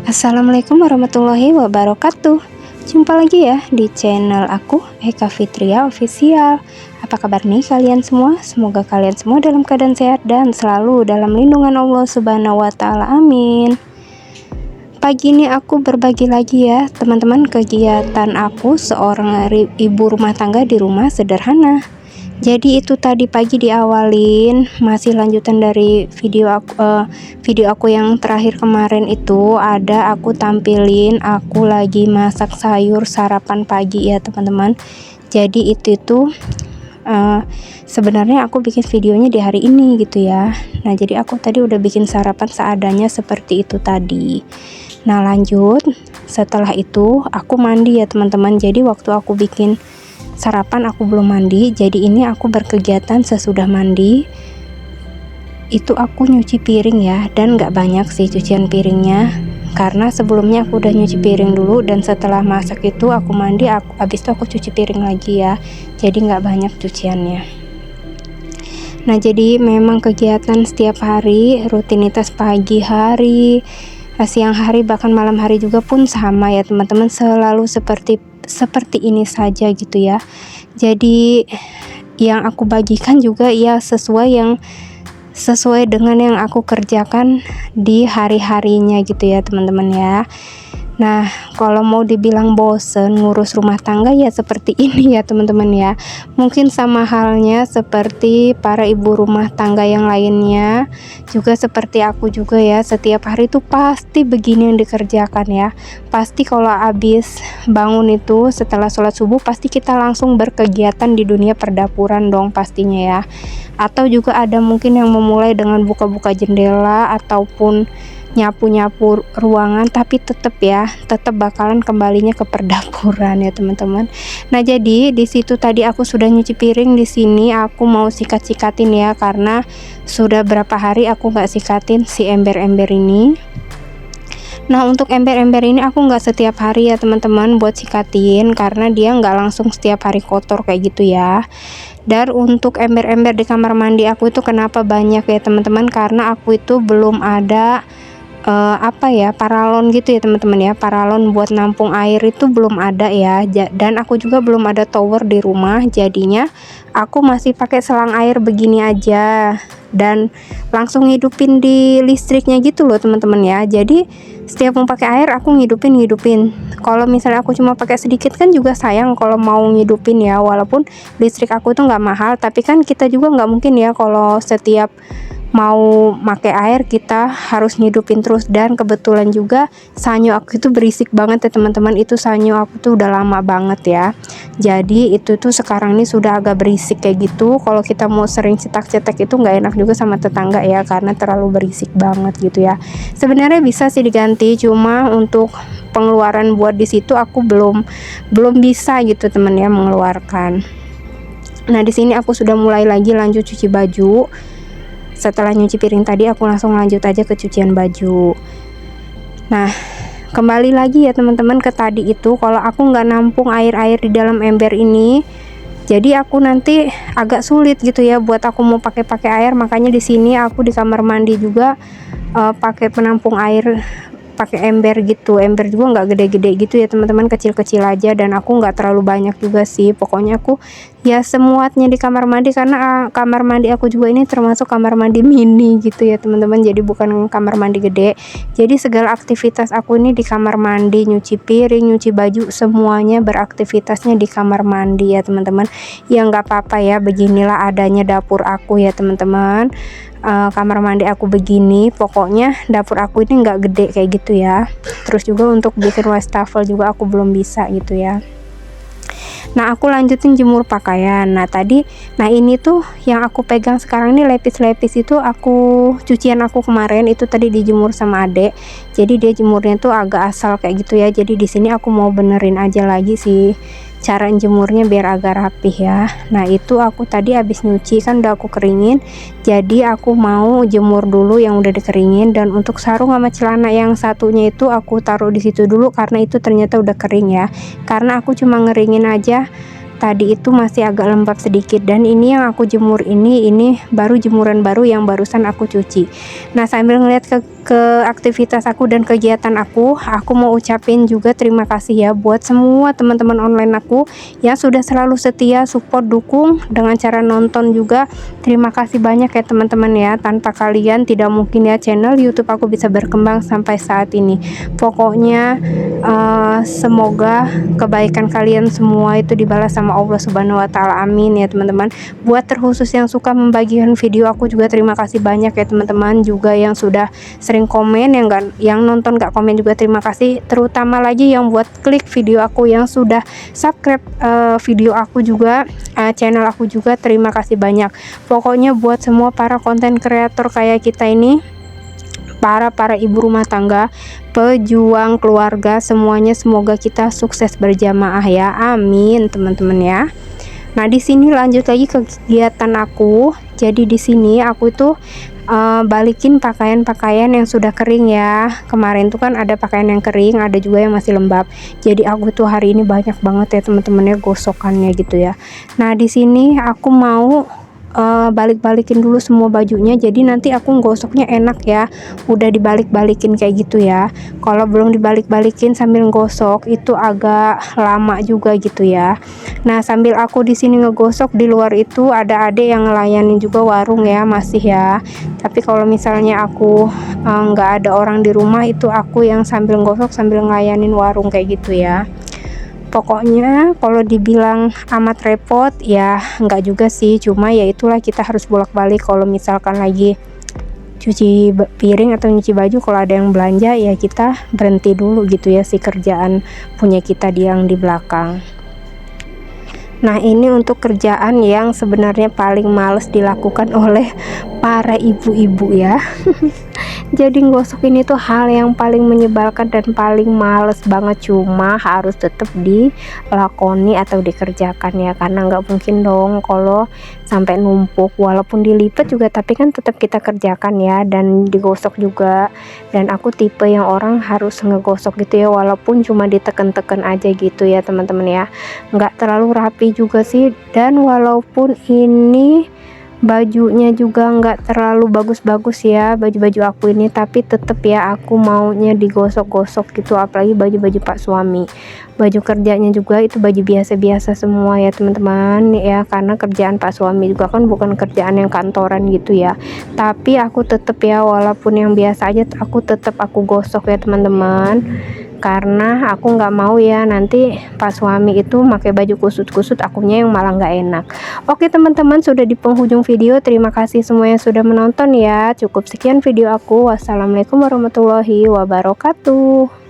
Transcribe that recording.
Assalamualaikum warahmatullahi wabarakatuh. Jumpa lagi ya di channel aku, Eka Fitria Official. Apa kabar nih kalian semua? Semoga kalian semua dalam keadaan sehat dan selalu dalam lindungan Allah Subhanahu wa Ta'ala. Amin. Pagi ini aku berbagi lagi ya teman-teman, kegiatan aku seorang ibu rumah tangga di rumah sederhana. Jadi itu tadi pagi diawalin, masih lanjutan dari video aku yang terakhir kemarin. Itu ada aku tampilin aku lagi masak sayur sarapan pagi ya teman-teman. Jadi itu sebenarnya aku bikin videonya di hari ini gitu ya. Nah jadi aku tadi udah bikin sarapan seadanya seperti itu tadi. Nah lanjut, setelah itu aku mandi ya teman-teman. Jadi waktu aku bikin sarapan aku belum mandi, jadi ini aku berkegiatan sesudah mandi. Itu aku nyuci piring ya, dan gak banyak sih cucian piringnya, karena sebelumnya aku udah nyuci piring dulu, dan setelah masak itu aku mandi, habis itu aku cuci piring lagi ya, jadi gak banyak cuciannya. Nah jadi memang kegiatan setiap hari, rutinitas pagi hari, siang hari, bahkan malam hari juga pun sama ya teman-teman, selalu seperti ini saja gitu ya. Jadi yang aku bagikan juga ya sesuai dengan yang aku kerjakan di hari-harinya gitu ya teman-teman ya. Nah kalau mau dibilang bosen ngurus rumah tangga ya seperti ini ya teman-teman ya. Mungkin sama halnya seperti para ibu rumah tangga yang lainnya, juga seperti aku juga ya, setiap hari itu pasti begini yang dikerjakan ya. Pasti kalau habis bangun itu setelah sholat subuh pasti kita langsung berkegiatan di dunia perdapuran dong pastinya ya. Atau juga ada mungkin yang memulai dengan buka-buka jendela ataupun nyapu-nyapu ruangan, tapi tetap bakalan kembalinya ke perdapuran ya teman-teman. Nah jadi di situ tadi aku sudah nyuci piring, di sini aku mau sikat-sikatin ya, karena sudah berapa hari aku nggak sikatin si ember-ember ini. Nah untuk ember-ember ini aku nggak setiap hari ya teman-teman buat sikatin, karena dia nggak langsung setiap hari kotor kayak gitu ya. Dan untuk ember-ember di kamar mandi aku itu kenapa banyak ya teman-teman, karena aku itu belum ada paralon gitu ya teman-teman ya. Paralon buat nampung air itu belum ada ya, dan aku juga belum ada tower di rumah, jadinya aku masih pakai selang air begini aja dan langsung ngidupin di listriknya gitu loh teman-teman ya. Jadi setiap mau pakai air aku ngidupin. Kalau misalnya aku cuma pakai sedikit kan juga sayang kalau mau ngidupin ya, walaupun listrik aku tuh nggak mahal, tapi kan kita juga nggak mungkin ya kalau setiap mau pakai air kita harus ngidupin terus. Dan kebetulan juga sanyo aku itu berisik banget ya teman-teman. Itu sanyo aku tuh udah lama banget ya, jadi itu tuh sekarang ini sudah agak berisik kayak gitu. Kalau kita mau sering cetak-cetak itu nggak enak juga sama tetangga ya, karena terlalu berisik banget gitu ya. Sebenarnya bisa sih diganti, cuma untuk pengeluaran buat di situ aku belum bisa gitu teman ya mengeluarkan. Nah di sini aku sudah mulai lagi lanjut cuci baju. Setelah nyuci piring tadi aku langsung lanjut aja ke cucian baju. Nah kembali lagi ya teman-teman ke tadi itu, kalau aku nggak nampung air-air di dalam ember ini, jadi aku nanti agak sulit gitu ya buat aku mau pakai air. Makanya di sini aku di kamar mandi juga pakai penampung air, pakai ember gitu. Ember juga nggak gede-gede gitu ya teman-teman, kecil-kecil aja, dan aku nggak terlalu banyak juga sih. Pokoknya aku ya semuatnya di kamar mandi, karena kamar mandi aku juga ini termasuk kamar mandi mini gitu ya teman-teman, jadi bukan kamar mandi gede. Jadi segala aktivitas aku ini di kamar mandi, nyuci piring, nyuci baju, semuanya beraktivitasnya di kamar mandi ya teman-teman. Ya nggak apa-apa ya, beginilah adanya dapur aku ya teman-teman. Kamar mandi aku begini, pokoknya dapur aku ini nggak gede kayak gitu ya. Terus juga untuk bikin wastafel juga aku belum bisa gitu ya. Nah aku lanjutin jemur pakaian. Nah ini tuh yang aku pegang sekarang ini lepis-lepis itu cucian aku kemarin itu tadi dijemur sama adek. Jadi dia jemurnya tuh agak asal kayak gitu ya. Jadi di sini aku mau benerin aja lagi sih cara jemurnya biar agak rapih ya. Nah itu aku tadi habis nyuci kan udah aku keringin, jadi aku mau jemur dulu yang udah dikeringin. Dan untuk sarung sama celana yang satunya itu aku taruh di situ dulu, karena itu ternyata udah kering ya. Karena aku cuma ngeringin aja, tadi itu masih agak lembab sedikit. Dan ini yang aku jemur ini baru jemuran baru yang barusan aku cuci. Nah sambil ngeliat ke aktivitas aku dan kegiatan aku mau ucapin juga terima kasih ya buat semua teman-teman online aku yang sudah selalu setia support dukung dengan cara nonton juga. Terima kasih banyak ya teman-teman ya, tanpa kalian tidak mungkin ya channel YouTube aku bisa berkembang sampai saat ini. Pokoknya semoga kebaikan kalian semua itu dibalas sama Allah Subhanahu wa taala. Amin ya teman-teman. Buat terkhusus yang suka membagikan video aku juga terima kasih banyak ya teman-teman, juga yang sudah sering komen, yang nonton gak komen juga terima kasih, terutama lagi yang buat klik video aku, yang sudah subscribe video aku juga, channel aku juga, terima kasih banyak. Pokoknya buat semua para konten kreator kayak kita ini, para ibu rumah tangga, pejuang keluarga semuanya, semoga kita sukses berjamaah ya, amin teman-teman ya. Nah di sini lanjut lagi kegiatan aku. Jadi di sini aku itu balikin pakaian-pakaian yang sudah kering ya. Kemarin tuh kan ada pakaian yang kering, ada juga yang masih lembab. Jadi aku tuh hari ini banyak banget ya teman-temannya gosokannya gitu ya. Nah di sini aku mau balik-balikin dulu semua bajunya, jadi nanti aku gosoknya enak ya, udah dibalik-balikin kayak gitu ya. Kalau belum dibalik-balikin sambil gosok itu agak lama juga gitu ya. Nah sambil aku di sini ngegosok, di luar itu ada adik yang ngelayanin juga warung ya, masih ya. Tapi kalau misalnya aku nggak ada orang di rumah, itu aku yang sambil gosok sambil ngelayanin warung kayak gitu ya. Pokoknya kalau dibilang amat repot ya enggak juga sih, cuma ya itulah, kita harus bolak-balik kalau misalkan lagi cuci piring atau nyuci baju. Kalau ada yang belanja ya kita berhenti dulu gitu ya si kerjaan punya kita yang di belakang. Nah ini untuk kerjaan yang sebenarnya paling males dilakukan oleh para ibu-ibu ya. Jadi gosok ini tuh hal yang paling menyebalkan dan paling males banget, cuma harus tetap dilakoni atau dikerjakan ya, karena nggak mungkin dong kalau sampai numpuk, walaupun dilipat juga tapi kan tetap kita kerjakan ya, dan digosok juga. Dan aku tipe yang orang harus ngegosok gitu ya, walaupun cuma diteken-teken aja gitu ya teman-teman ya, nggak terlalu rapi juga sih. Dan walaupun ini bajunya juga nggak terlalu bagus-bagus ya baju-baju aku ini, tapi tetep ya aku maunya digosok-gosok gitu, apalagi baju-baju pak suami. Baju kerjanya juga itu baju biasa-biasa semua ya teman-teman ya, karena kerjaan pak suami juga kan bukan kerjaan yang kantoran gitu ya. Tapi aku tetep ya, walaupun yang biasa aja aku tetep aku gosok ya teman-teman, karena aku nggak mau ya nanti pas suami itu pakai baju kusut-kusut, akunya yang malah nggak enak. Oke teman-teman, sudah di penghujung video, terima kasih semua yang sudah menonton ya. Cukup sekian video aku. Wassalamualaikum warahmatullahi wabarakatuh.